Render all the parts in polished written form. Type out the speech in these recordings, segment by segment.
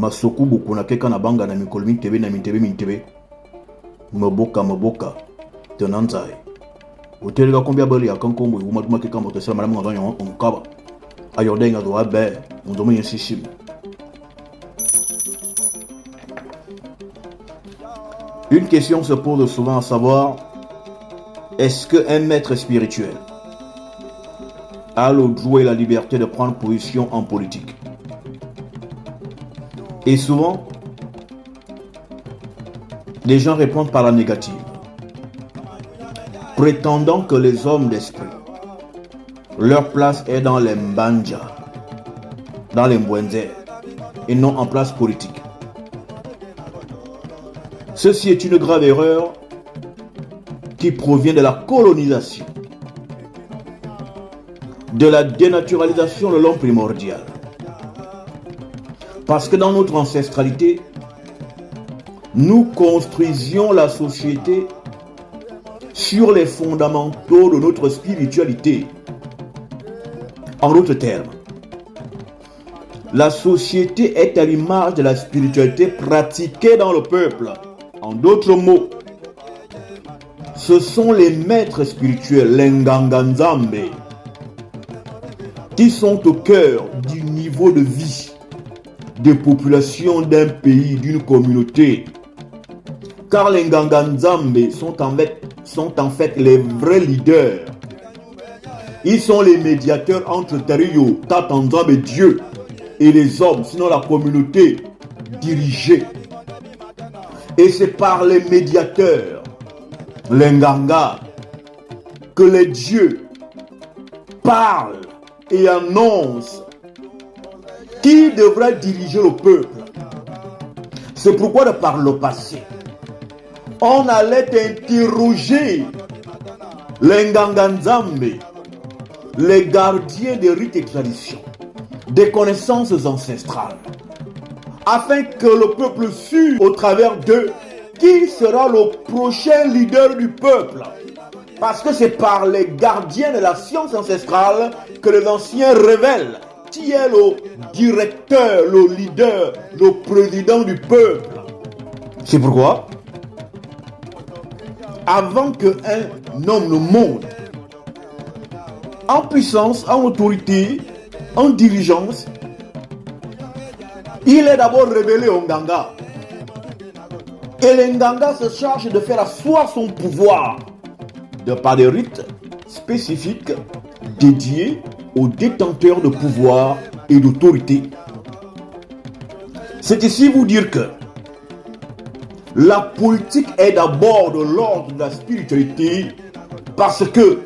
Masoku beaucoup na keka na banga na mikolo mintebe na mintebe. Maboka. Tenanzai. Hotel combien bali ya kankombo uma duma keka moto sala malamu nganya on kaba. Ayodenga do abe, on domo yensishim. Une question se pose souvent à savoir, est-ce qu'un maître spirituel a le droit et la liberté de prendre position en politique? Et souvent, les gens répondent par la négative, prétendant que les hommes d'esprit, leur place est dans les mbanja, dans les mbwenze, et non en place politique. Ceci est une grave erreur qui provient de la colonisation, de la dénaturalisation de l'homme primordial. Parce que dans notre ancestralité, nous construisions la société sur les fondamentaux de notre spiritualité. En d'autres termes, la société est à l'image de la spiritualité pratiquée dans le peuple. En d'autres mots, ce sont les maîtres spirituels, les Nganganzambe, qui sont au cœur du niveau de vie des populations d'un pays, d'une communauté. Car les Nganganzambe sont en fait les vrais leaders. Ils sont les médiateurs entre Tario, Tatanzambe et Dieu et les hommes, sinon la communauté dirigée. Et c'est par les médiateurs, les Nganga, que les dieux parlent et annoncent qui devrait diriger le peuple. C'est pourquoi de par le passé, on allait interroger les Nganganzambe, les gardiens des rites et traditions, des connaissances ancestrales, afin que le peuple sût au travers d'eux qui sera le prochain leader du peuple. Parce que c'est par les gardiens de la science ancestrale que les anciens révèlent qui est le directeur, le leader, le président du peuple. C'est pourquoi, avant qu'un homme ne monte en puissance, en autorité, en diligence, il est d'abord révélé au Nganga. Et le Nganga se charge de faire asseoir son pouvoir de par des rites spécifiques dédiés aux détenteurs de pouvoir et d'autorité. C'est ici vous dire que la politique est d'abord de l'ordre de la spiritualité parce que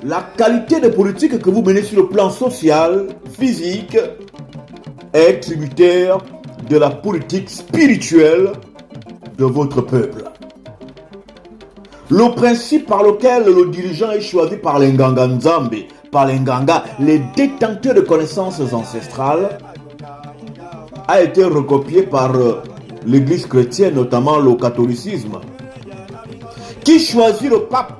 la qualité de politique que vous menez sur le plan social, physique, est tributaire de la politique spirituelle de votre peuple. Le principe par lequel le dirigeant est choisi par les Nganganzambe, par les Nganga, les détenteurs de connaissances ancestrales, a été recopié par l'église chrétienne, notamment le catholicisme, qui choisit le pape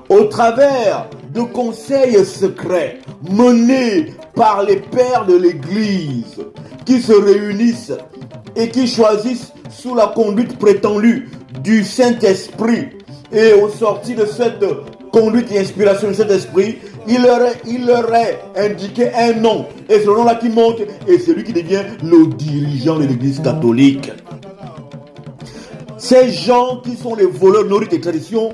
au travers de conseils secrets menés par les pères de l'église qui se réunissent et qui choisissent sous la conduite prétendue du Saint-Esprit. Et au sorti de cette conduite et inspiration de cet esprit, il leur est indiqué un nom. Et ce nom-là qui monte est celui qui devient le dirigeant de l'église catholique. Ces gens qui sont les voleurs de nos rites et traditions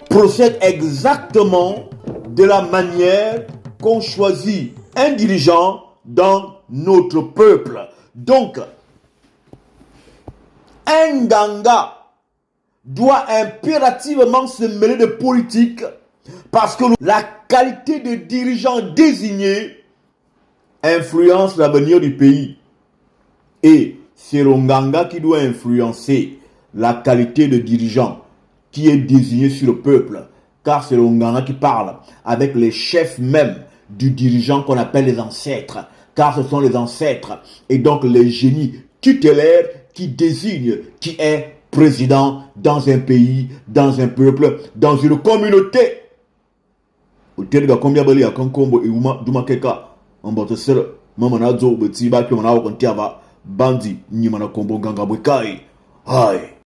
procèdent exactement de la manière qu'on choisit un dirigeant dans notre peuple. Donc, un Nganga doit impérativement se mêler de politique parce que la qualité de dirigeant désigné influence l'avenir du pays. Et c'est le Nganga qui doit influencer la qualité de dirigeant qui est désigné sur le peuple. Car c'est le Nganga qui parle avec les chefs même du dirigeant qu'on appelle les ancêtres. Car ce sont les ancêtres et donc les génies tutélaires qui désignent qui est président dans un pays, dans un peuple, dans une communauté. mama na zo beti ba ke na ko ntiava bandi nyima na kombo nganga bwekai hai